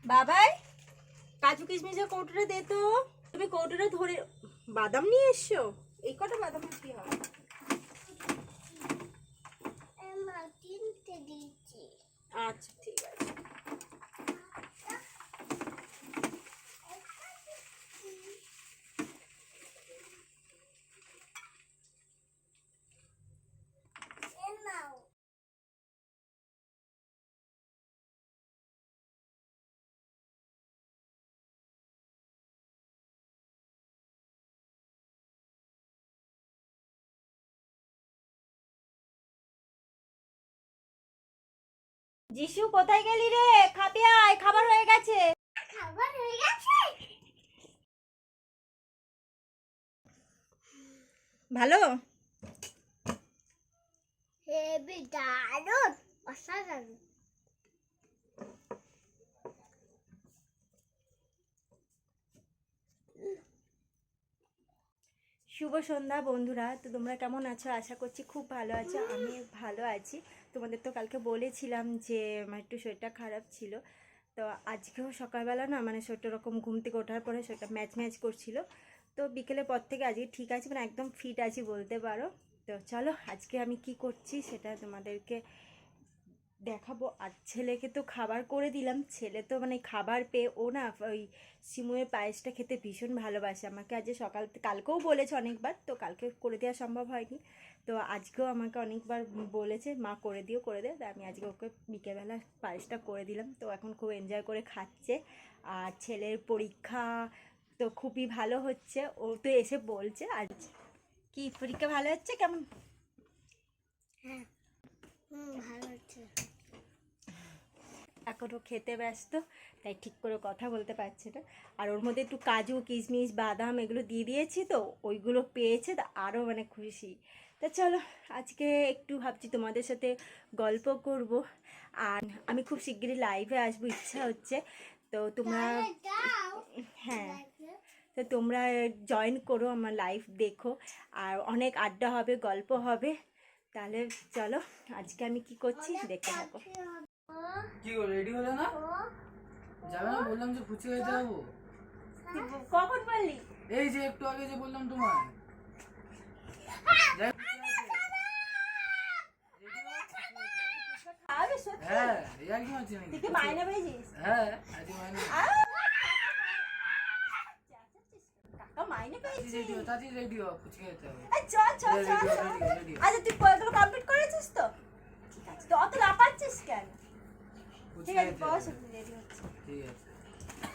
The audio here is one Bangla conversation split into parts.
বাবাই কাজু কিশমিশের কৌটোটা দে তো। তুমি কৌটোটা ধরে বাদাম নিয়ে এসছো? এই কটা বাদাম কি হবে? আচ্ছা ঠিক আছে। যিশু কোথায় গেলি রে? খাবি আয়, খাবার হয়ে গেছে। খাবার হয়ে গেছে? ভালো? হেবি দারুণ, অসাধারণ। শুভ সন্ধ্যা বন্ধুরা। তো তোমরা কেমন আছো? আশা করছি খুব ভালো আছো। আমি ভালো আছি। তোমাদের তো কালকে বলেছিলাম যে আমার একটু শরীরটা খারাপ ছিল। তো আজকেও সকালবেলা না মানে শরীরটা ওরকম ঘুম থেকে ওঠার পরে শরীরটা ম্যাচ ম্যাচ করছিল। তো বিকেলের পর থেকে আজকে ঠিক আছে, মানে একদম ফিট আছি বলতে পারো। তো চলো আজকে আমি কি করছি সেটা তোমাদেরকে দেখাবো। আর ছেলেকে তো খাবার করে দিলাম। ছেলে তো মানে খাবার পেয়ে ও না ওই সিমুয়ের পায়েসটা খেতে ভীষণ ভালোবাসে। আমাকে আজ কালকেও বলেছে অনেকবার, তো কালকে করে দেওয়া সম্ভব হয়নি। তো আজকেও আমাকে অনেকবার বলেছে মা করে দিও করে দে। আমি আজকে ওকে বিকেলবেলা পায়েসটা করে দিলাম। তো এখন খুব এনজয় করে খাচ্ছে। আর ছেলের পরীক্ষা তো খুবই ভালো হচ্ছে। ও তো এসে বলছে আজ কি পরীক্ষা ভালো হচ্ছে কেমন? হ্যাঁ ভালো হচ্ছে। এখনও খেতে ব্যস্ত, তাই ঠিক করে কথা বলতে পারছে না। আর ওর মধ্যে একটু কাজু কিশমিশ বাদাম এগুলো দিয়ে দিয়েছি, তো ওইগুলো পেয়েছে, তো আরও মানে খুশি। তা চলো আজকে একটু ভাবছি তোমাদের সাথে গল্প করব। আর আমি খুব শিগগিরই লাইভে আসবো, ইচ্ছা হচ্ছে। তো তোমরা হ্যাঁ, তো তোমরা জয়েন করো, আমার লাইভ দেখো। আর অনেক আড্ডা হবে, গল্প হবে। তাহলে চলো আজকে আমি কি করছি দেখতে থাকো। কি গো রেডি হলে না? যাবে না? বললাম যে ফুচকা খেতে যাবো। কখন বললি? এই যে একটু আগে যে বললাম তোমায়। হ্যাঁ, ইয়ার কি মারছি নাকি? তুই কি মাইনে পেয়েছিস? হ্যাঁ, আজকে মাইনে। কাকা মাইনে পেয়েছিস? তাড়াতাড়ি রেডি হও, ফুচকা খেতে হবে। চল চল চল। আচ্ছা তুই পড়াগুলো কমপ্লিট করেছিস তো? ঠিক আছে, তো অত লাপাচ্ছিস কেন? ঠিক আছে বস, রেডি হচ্ছে। ঠিক আছে।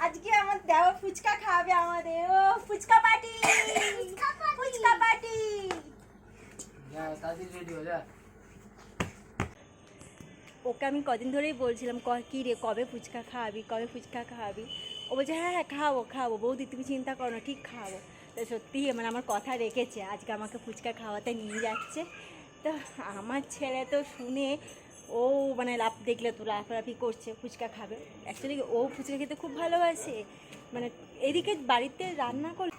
আজকে আমার দেওয়া ফুচকা খাবে আমাদের। ও ফুচকা পার্টি, ফুচকা পার্টি। যা তাড়াতাড়ি রেডি হও যা। ওকে আমি কদিন ধরেই বলছিলাম কি রে কবে ফুচকা খাওয়াবি, কবে ফুচকা খাওয়াবি। ও বলছে হ্যাঁ হ্যাঁ খাবো খাবো বৌদি, তুমি চিন্তা করো না, ঠিক খাবো। তো সত্যি মানে আমার কথা রেখেছে, আজকে আমাকে ফুচকা খাওয়াতে নিয়ে যাচ্ছে। তো আমার ছেলে তো শুনে ও মানে দেখলে তো লাফালাফি করছে, ফুচকা খাবে। অ্যাকচুয়ালি ও ফুচকা খেতে খুব ভালোবাসে। মানে এদিকে বাড়িতে রান্না করলে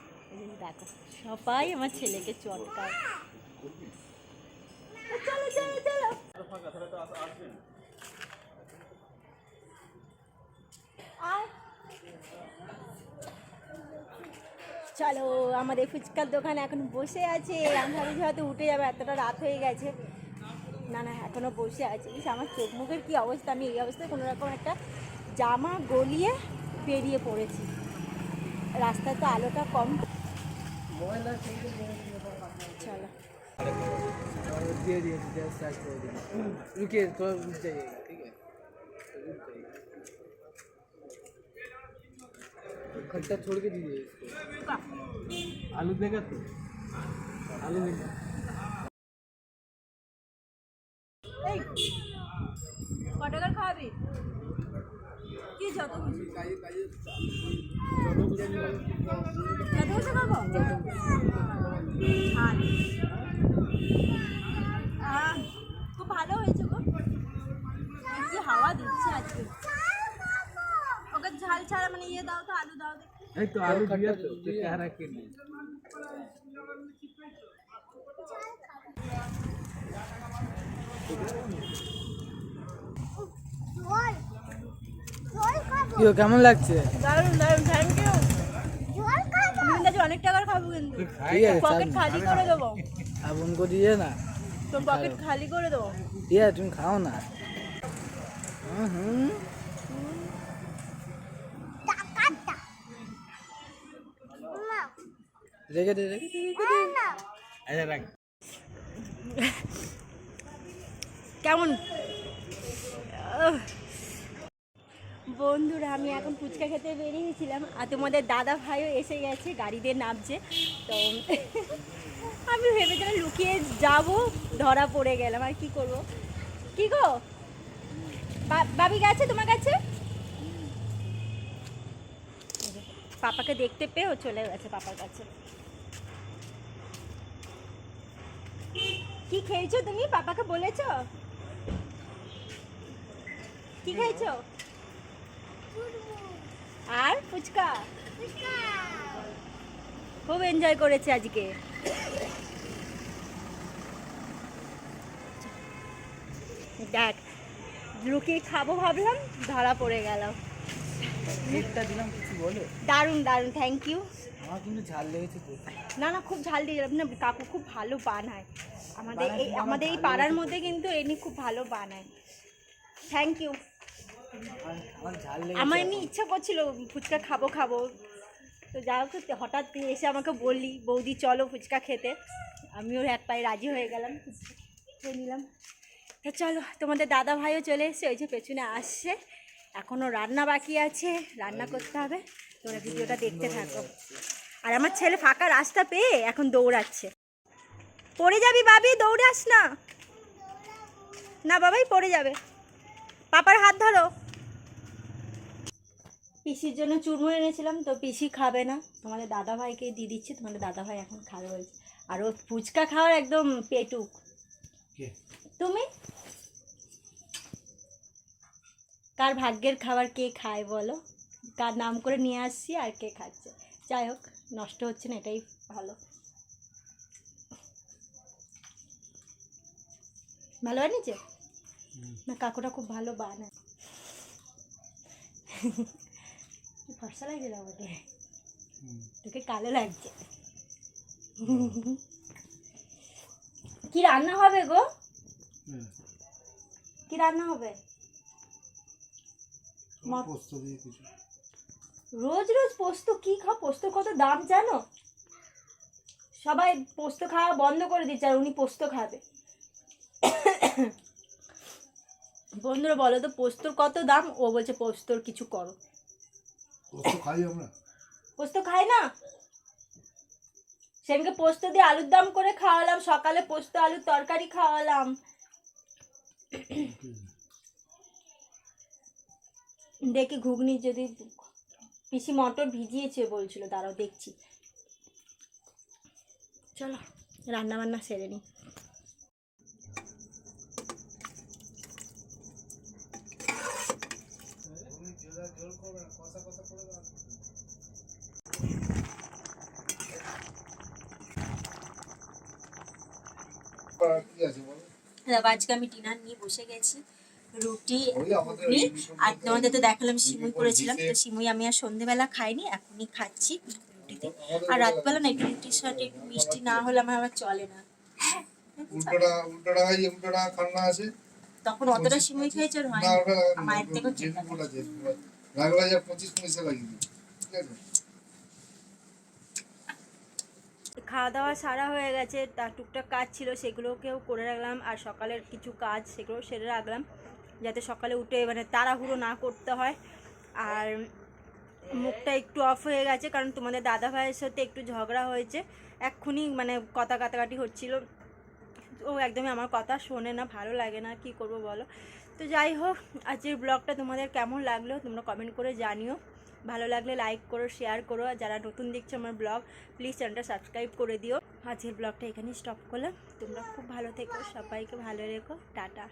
দেখো সবাই আমার ছেলেকে চটকায়। চলো চলো চলো। চলো আমাদের ফুচকার দোকান এখন বসে আছে। আমি ভাবছি হয়তো উঠে যাবে, এতটা রাত হয়ে গেছে। না না এখনও বসে আছে। আমার চোখ মুখের কী অবস্থা, আমি এই অবস্থায় কোনো রকম একটা জামা গলিয়ে বেরিয়ে পড়েছি। রাস্তায় তো আলোটা কম। চলো দিয়ে दिए गैस स्टार्ट कर दिया। रुकिए थोड़ा रुक जाइए, ठीक है? रुक जाइए। खट्टा छोड़ के दीजिए इसको। आलू देगा तो आलू नहीं। কটাকার খাওয়াবি কি যত খুশি খাবো। খুব ভালো হয়েছে গো, কি হাওয়া দিচ্ছে আজকে। ওকে ঝাল ছাড়া মানে ইয়ে দাও তো, আলু দাও দেখি। এই তো আলু दिया तो क्या रखे नहीं। ঝোল ঝোল খাবো। কি গো, কেমন লাগছে? দারুণ দারুণ, থ্যাংক ইউ। আমি কিন্তু আজ অনেক টাকার খাবো, কিন্তু ঠিক আছে, পকেট খালি করে দেবো, আপন করে দিয়ে না। তোর পকেট খালি করে দেবো। ঠিক আছে, তুমি খাও না। হুম। রেখে দে, রেখে দে, রেখে দে। কেমন বন্ধুরা, আমি এখন ফুচকা খেতে বেরিয়েছিলাম আর তোমাদের দাদা ভাইও এসে গেছে, গাড়িতে নামছে। তো আমি ভেবেছিলাম লুকিয়ে যাব, ধরা পড়ে গেলাম, আর কি করব। কি গো, বাবি গেছে তোমার কাছে? পাপাকে দেখতে পেয়েও চলে গেছে পাপার কাছে। কি খেয়েছো তুমি? পাপাকে বলেছো কি খেয়েছো? আর ফুচকা খুব এনজয় করেছে আজকে। দেখ, লুকিয়ে খাবো ভাবলাম, ধরা পড়ে গেল। রেটটা দিলাম, কিছু বলো? দারুণ দারুণ, থ্যাংক ইউ। আমার কিন্তু ঝাল লেগেছে তো। না না, খুব ঝাল দিয়ে না, কাকু খুব ভালো বানায়। বানায় কিন্তু আমার আমাদের এই ঝাল পাড়ার লেগেছে। মধ্যে কিন্তু এমনি খুব ভালো বানায়। Thank you. আমার ঝাল আমার লেগেছে। এমনি ইচ্ছা করছিল ফুচকা খাবো খাবো, তো যা হোক হঠাৎ তুই এসে আমাকে বললি বৌদি চলো ফুচকা খেতে, আমিও এক পায়ে রাজি হয়ে গেলাম, ফুচকা খেয়ে নিলাম। তো চলো, তোমাদের দাদা ভাইও চলে এসছে, ওই যে পেছনে আসছে। এখনও রান্না বাকি আছে, রান্না করতে হবে। তোমরা ভিডিওটা দেখতে থাকো। আর আমার ছেলে ফাঁকা রাস্তা পেয়ে এখন দৌড়াচ্ছে। পড়ে যাবি বাবি, দৌড়াস না। না বাবাই, পড়ে যাবে। পাপার হাত ধরো। পিসির জন্য চুরমুর এনেছিলাম, তো পিসি খাবে না, তোমাদের দাদা ভাইকে দিয়ে দিচ্ছি। তোমাদের দাদা ভাই এখন খাবে বলছে। আর ও ফুচকা খাওয়ার একদম পেটুক। তুমি কার ভাগ্যের খাবার কে খায় বলো? কার নাম করে নিয়ে আসছি আর কে খাচ্ছে। যাই হোক, নষ্ট হচ্ছে না, এটাই ভালো। ভালো বানিয়েছে না? কাকুটা খুব ভালো বানায়। ফর্সা লাগছে না আমাকে, তোকে কালো লাগছে। কি রান্না হবে গো? কি রান্না হবে? রোজ রোজ পোস্ত কি খাও? পোস্ত কত দাম জানো? সবাই পোস্ত খাওয়া বন্ধ করে দিচ্ছে, আর উনি পোস্ত খাবে। বন্ধুরা বলো তো, পোস্তর কত দাম? ও বলছে পোস্তর কিছু করো। পোস্ত খাই আমরা। পোস্ত খাই না? সেদিনকে পোস্ত দিয়ে আলুর দম করে খাওয়ালাম, সকালে পোস্ত আলুর তরকারি খাওয়ালাম। দেখি ঘুগনি যদি, পিসি মটর ভিজিয়েছে বলছিল, দাঁড়াও দেখছি। চলো রান্না বান্না সেরে নিই। কি আছে বলো? আজকে আমি ডিনার নিয়ে বসে গেছি, রুটি ঘুগনি। আর তোমাদের তো দেখালাম সিমুই করেছিলাম, তো সিমুই আমি আর সন্ধেবেলা খাইনি, এখনই খাচ্ছি রুটিতে। আর রাতবেলা না একটু রুটির সাথে একটু মিষ্টি না হলে আমার আবার চলে না। উল্টোটা হয়, উল্টোটা খান্না আছে। তখন অতটা সিমুই খেয়েছে হয় না, ওটা মায়ের থেকেও যেটুকু চিন্তা বলা যায়, লাগলা যা 25 পয়সা লাগিয়ে দিই, ঠিক আছে? খাওয়া দাওয়া সারা হয়ে গেছে, তার টুকটাক কাজ ছিল সেগুলোকেও করে রাখলাম, আর সকালের কিছু কাজ সেগুলো সেরে রাখলাম, যাতে সকালে উঠে মানে তাড়াহুড়ো না করতে হয়। আর মুখটা একটু অফ হয়ে গেছে, কারণ তোমাদের দাদা ভাইয়ের সাথে একটু ঝগড়া হয়েছে এক্ষুনি, মানে কথা কাটাকাটি হচ্ছিল। ও একদমই আমার কথা শোনে না, ভালো লাগে না, কি করব বলো। তো যাই হোক, আজকের ব্লগটা তোমাদের কেমন লাগলো তোমরা কমেন্ট করে জানিও। ভালো লাগলে লাইক করো, শেয়ার করো, আর যারা নতুন দেখছো আমার ব্লগ প্লিজ চ্যানেলটা সাবস্ক্রাইব করে দিও। আজকের ব্লগটা এখানেই স্টপ করলাম। তোমরা খুব ভালো থেকো, সবাইকে ভালো রেখো, টাটা।